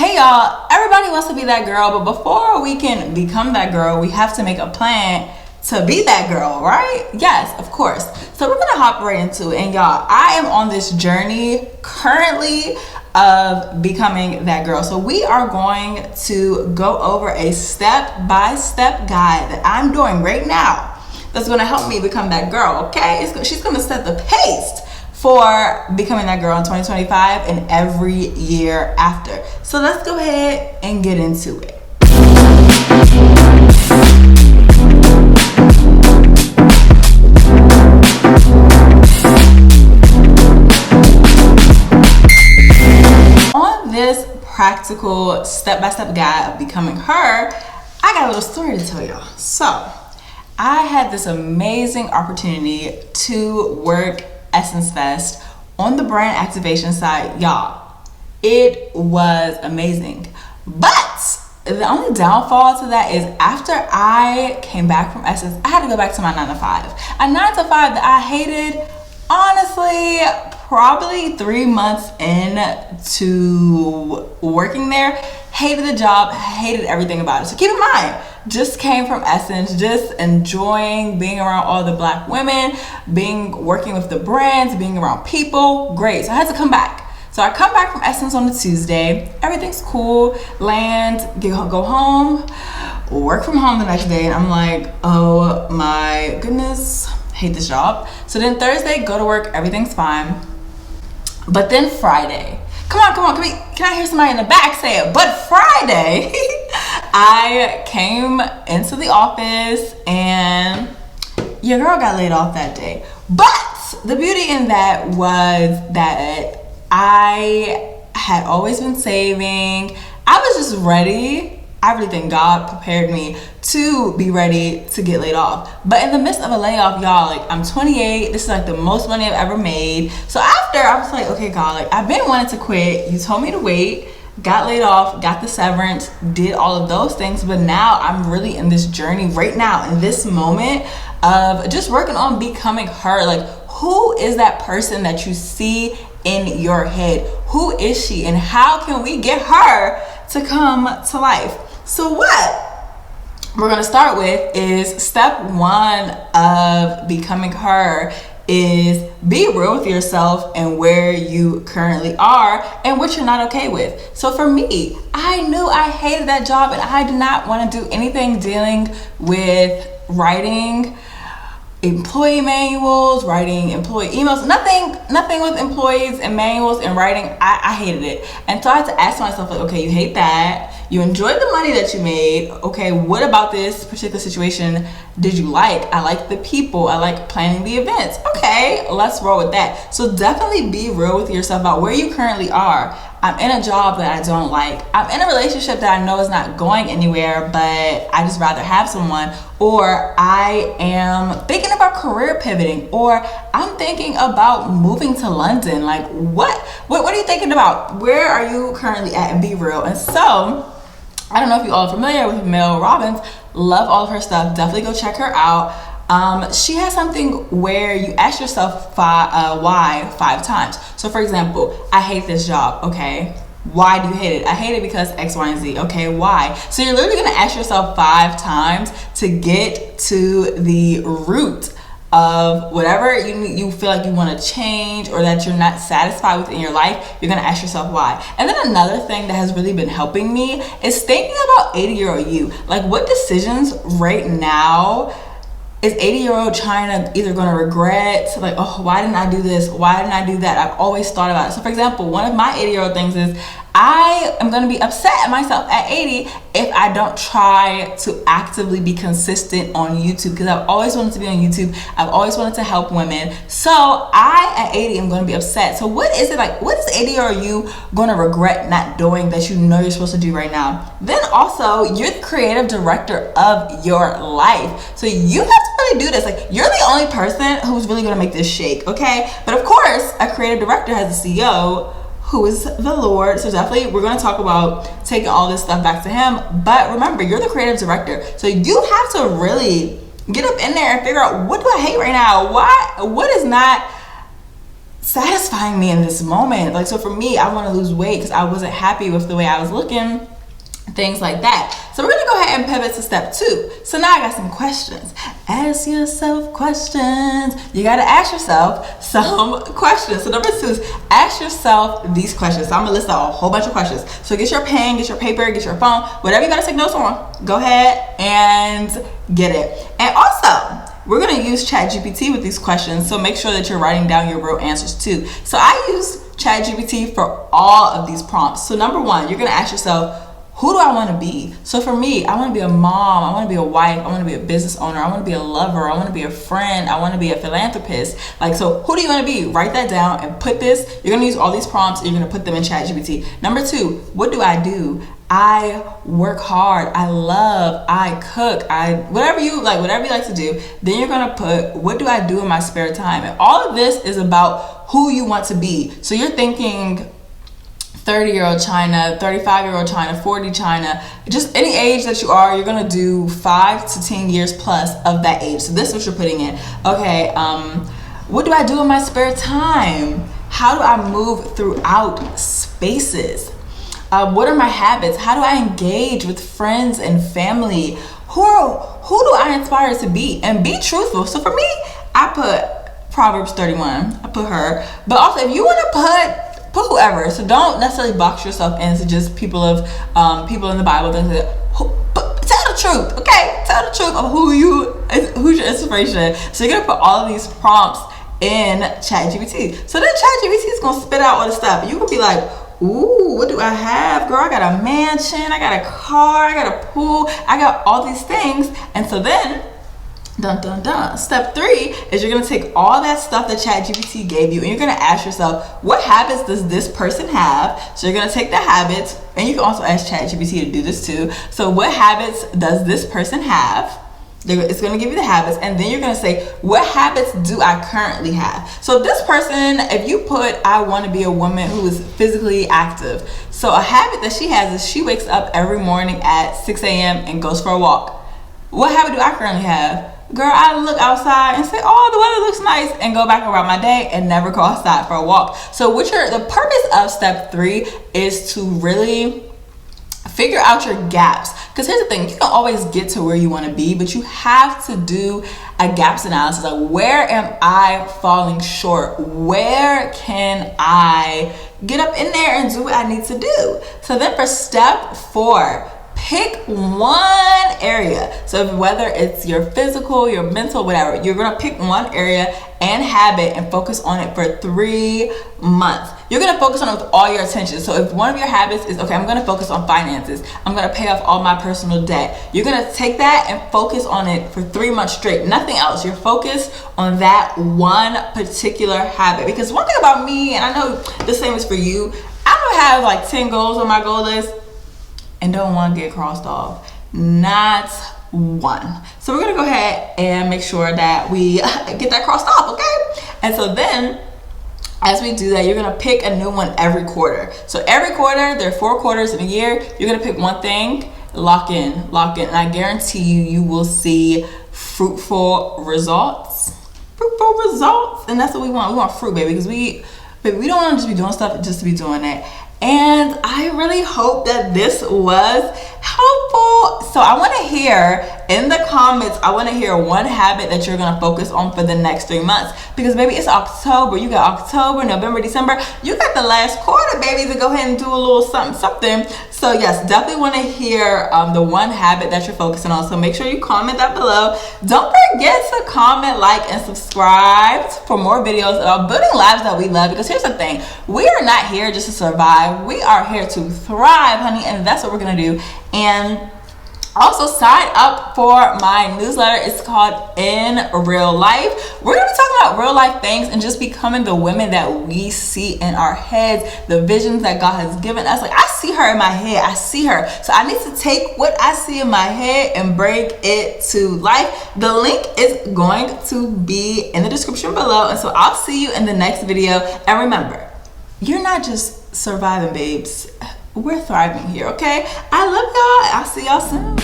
Hey y'all, everybody wants to be that girl, but before we can become that girl, we have to make a plan to be that girl, right? Yes, of course. So we're gonna hop right into it. And y'all, I am on this journey currently of becoming that girl. So we are going to go over a step-by-step guide that I'm doing right now that's gonna help me become that girl, okay? She's gonna set the pace for becoming that girl in 2025 and every year after. So let's go ahead and get into it. On this practical step-by-step guide of becoming her, I got a little story to tell y'all. So I had this amazing opportunity to work Essence Fest on the brand activation side. Y'all, it was amazing, but the only downfall to that is after I came back from Essence, I had to go back to my 9 to 5, a 9 to 5 that I hated. Honestly, probably 3 months into working there, hated the job, hated everything about it. So keep in mind, just came from Essence, just enjoying being around all the black women, working with the brands, being around people. Great. So I had to come back. So I come back from Essence on a Tuesday. Everything's cool. Go home, work from home the next day. And I'm like, oh my goodness, hate this job. So then Thursday, go to work. Everything's fine. But then Friday, come on, can I hear somebody in the back say it? But Friday, I came into the office and your girl got laid off that day. But the beauty in that was that I had always been saving. I was just ready. I really think God prepared me to be ready to get laid off. But in the midst of a layoff, y'all, like, I'm 28. This is like the most money I've ever made. So after, I was like, okay, God, like, I've been wanting to quit. You told me to wait. Got laid off, got the severance, did all of those things. But now I'm really in this journey right now, in this moment of just working on becoming her. Like, who is that person that you see in your head? Who is she? And how can we get her to come to life? So what we're going to start with is step 1 of becoming her is be real with yourself and where you currently are and what you're not okay with. So for me, I knew I hated that job and I did not want to do anything dealing with writing employee manuals, writing employee emails, nothing with employees and manuals and writing. I hated it. And so I had to ask myself, like, okay, you hate that. You enjoyed the money that you made. Okay, what about this particular situation did you like? I like the people. I like planning the events. Okay, let's roll with that. So definitely be real with yourself about where you currently are. I'm in a job that I don't like. I'm in a relationship that I know is not going anywhere, but I just rather have someone. Or I am thinking about career pivoting, or I'm thinking about moving to London. Like, what are you thinking about? Where are you currently at? And be real. And so I don't know if you all are familiar with Mel Robbins. Love all of her stuff. Definitely go check her out. She has something where you ask yourself why 5 times. So for example, I hate this job. Okay, why do you hate it? I hate it because X, Y, and Z. Okay, why? So you're literally gonna ask yourself 5 times to get to the root of whatever you feel like you want to change or that you're not satisfied with in your life. You're gonna ask yourself why. And then another thing that has really been helping me is thinking about 80-year-old you. Like, what decisions right now is 80-year-old China either going to regret? Like, oh, why didn't I do this? Why didn't I do that? I've always thought about it. So for example, one of my 80-year-old things is I am going to be upset at myself at 80 if I don't try to actively be consistent on YouTube, because I've always wanted to be on YouTube. I've always wanted to help women. So I, at 80, am going to be upset. So what is it like? What is 80-year-old you going to regret not doing that you know you're supposed to do right now? Then also, you're the creative director of your life. So you have to really do this. Like, you're the only person who's really going to make this shake, okay? But of course, a creative director has a CEO who is the Lord. So definitely we're going to talk about taking all this stuff back to him. But remember, you're the creative director. So you have to really get up in there and figure out, what do I hate right now? What is not satisfying me in this moment. Like, so for me, I want to lose weight because I wasn't happy with the way I was looking, things like that. So we're gonna go ahead and pivot to step 2. So now I got some questions. Ask yourself questions. You gotta ask yourself some questions. So number 2 is ask yourself these questions. So I'm gonna list out a whole bunch of questions. So get your pen, get your paper, get your phone, whatever you gotta take notes on, go ahead and get it. And also, we're gonna use ChatGPT with these questions, so make sure that you're writing down your real answers too. So I use ChatGPT for all of these prompts. So number 1, you're gonna ask yourself, who do I want to be? So for me, I want to be a mom, I want to be a wife, I want to be a business owner, I want to be a lover, I want to be a friend, I want to be a philanthropist. Like, so who do you want to be? Write that down and put this, you're going to use all these prompts, you're going to put them in ChatGPT. Number 2, what do I do? I work hard, I love, I cook, whatever you like to do. Then you're gonna put, what do I do in my spare time? And all of this is about who you want to be. So you're thinking 30-year-old China, 35-year-old China, 40 China, just any age that you are, you're gonna do 5 to 10 years plus of that age. So this is what you're putting in. Okay, what do I do in my spare time? How do I move throughout spaces? What are my habits? How do I engage with friends and family? Who do I inspire to be? And be truthful. So for me, I put Proverbs 31. I put her. But also, if you want to put whoever. So don't necessarily box yourself into just people in the Bible. But tell the truth, okay? Tell the truth of who's your inspiration. So you're gonna put all of these prompts in ChatGPT. So then ChatGPT is gonna spit out all the stuff. You could be like, ooh, what do I have? Girl, I got a mansion, I got a car, I got a pool, I got all these things. And so then, dun dun dun, step 3 is you're gonna take all that stuff that ChatGPT gave you and you're gonna ask yourself, what habits does this person have? So you're gonna take the habits, and you can also ask ChatGPT to do this too. So what habits does this person have? It's going to give you the habits, and then you're going to say, what habits do I currently have? So this person, if you put, I want to be a woman who is physically active. So a habit that she has is she wakes up every morning at 6 a.m. and goes for a walk. What habit do I currently have? Girl, I look outside and say, oh, the weather looks nice, and go back around my day and never go outside for a walk. So the purpose of step 3 is to really figure out your gaps. Because here's the thing, you can always get to where you want to be, but you have to do a gaps analysis. Like, where am I falling short? Where can I get up in there and do what I need to do? So then for step 4, pick one area. So whether it's your physical, your mental, whatever, you're going to pick one area and habit and focus on it for 3 months. You're going to focus on it with all your attention. So if one of your habits is, okay, I'm going to focus on finances, I'm going to pay off all my personal debt, you're going to take that and focus on it for 3 months straight. Nothing else. You're focused on that one particular habit. Because one thing about me, and I know the same is for you, I don't have like 10 goals on my goal list and don't want to get crossed off. Not one. So we're gonna go ahead and make sure that we get that crossed off, okay? And so then, as we do that, you're gonna pick a new one every quarter. So every quarter, there are 4 quarters in a year, you're gonna pick one thing, lock in. And I guarantee you will see fruitful results. And that's what we want. We want fruit, baby, because we don't want to just be doing stuff just to be doing it. And I really hope that this was helpful. So I want to hear in the comments, I want to hear one habit that you're going to focus on for the next 3 months. Because baby, it's October. You got October, November, December. You got the last quarter, baby, to go ahead and do a little something. So yes, definitely want to hear the one habit that you're focusing on. So make sure you comment that below. Don't forget to comment, like, and subscribe for more videos about building lives that we love. Because here's the thing, we are not here just to survive. We are here to thrive, honey, and that's what we're gonna do. And also sign up for my newsletter. It's called In Real Life. We're gonna be talking about real life things and just becoming the women that we see in our heads, the visions that God has given us. Like, I see her in my head, I see her. So I need to take what I see in my head and bring it to life. The link is going to be in the description below. And so I'll see you in the next video. And remember, you're not just surviving, babes. We're thriving here, okay? I love y'all. I'll see y'all soon.